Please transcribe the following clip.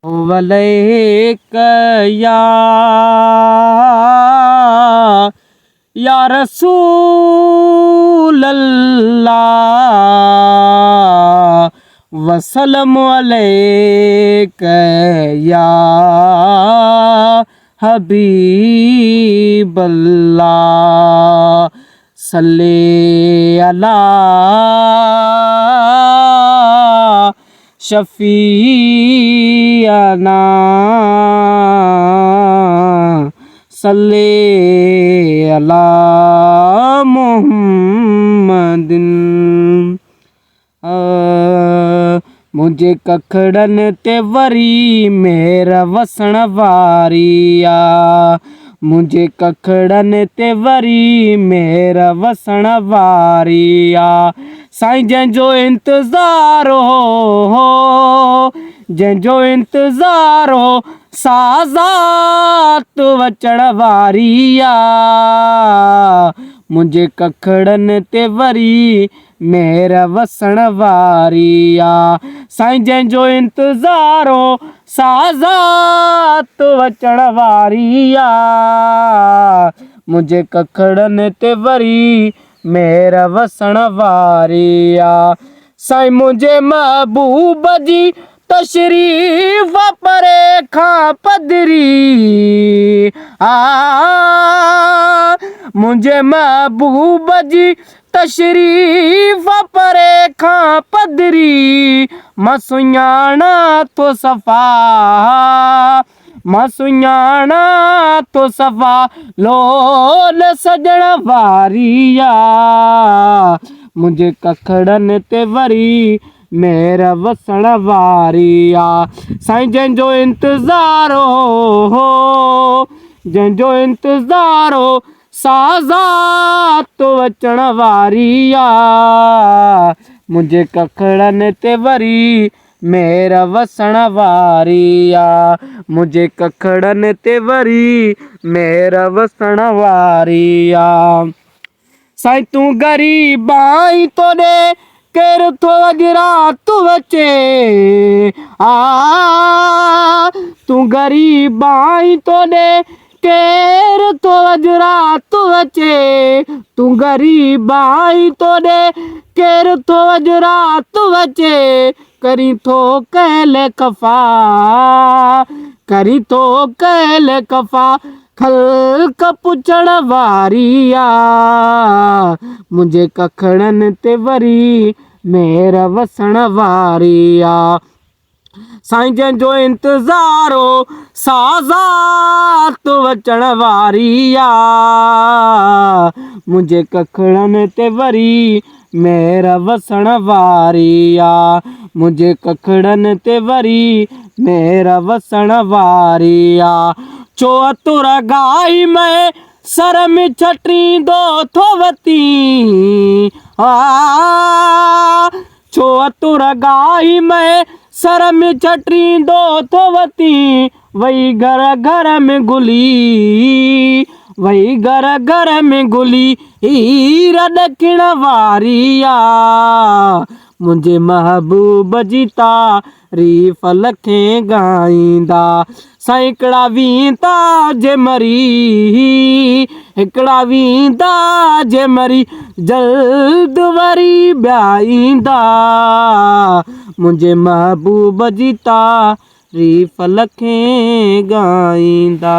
वलैक या रसूल अल्लाह वसल्लम अलैक या हबीब अल्लाह सल्ले अला शफीअना सल्ले अला मुहम्मदिन। मुझे कखड़न ते वरी मेरा वसण वारिया, मुझे कखड़न ते वरी मेरा वसण वारिया। साईं जंहिंजो इंतज़ार हो, जंहिंजो इंतज़ार हो साज़ात वचण वारिया। मुझे कखड़न ते वरी मेरा वसण वारिया। साईं जंहिंजो इंतज़ार हो साज़ात वचण वारिया। मुझे कखड़न ते वरी मेरा वसण वारिया। साईं मुझे महबूब जी तशरीफ़ परे खां पदरी मुझे महबूब जी तशरीफ़ परे खां पदरी। मां सुञाणा तो सफ़ा, मां सुञाणा तो सफ़ा लोल सजण वारिया। मुझे कखड़न ते वरी मेरा वसण वारिया। साईं जंहिंजो इंतज़ार हो, जंहिंजो इंतज़ार हो साज़ात वचण वारिया। मुझे कखड़न ते वरी मेरा वसण वारिया। मुझे कखड़न ते वरी मेरा वसण वारिया। साईं तूं ग़रीब आहीं तोॾे केरु थो अॼु राति अचे। तूं ग़रीब आहीं तोॾे केरु थो अॼु राति अचे। तूं ग़रीब आहीं तोॾे केरु थो अॼु राति अचे। करी थो कैल कफ़ा, करी थो कैल कफ़ा ख़ल्क़ पुछण वारिया। मुझे कखड़न ते वरी मेरा वसण वारिया। साईं जंहिंजो इंतज़ार हो साज़ात वचण वारिया। मुझे कखड़न ते वरी मेरा वसण वारिया। मुझे कखड़न ते वरी मेरा वसण वारिया। छो तुर गाई मैं सर में छटींदो थो वती। छो तुर गाई मैं सर में छटींदो थो वती। वही घर घर में गुली, वही घर घर में गुली हीर ॾखिण वारिया। मुझे महबूब जी तारीफ़ लखे ॻाईंदा। साईं हिकिड़ा वींदा जे मरी, हिकिड़ा वींदा जे मरी जल्द वरी ॿिया ईंदा। मुझे महबूब जी तारीफ़ लखे ॻाईंदा।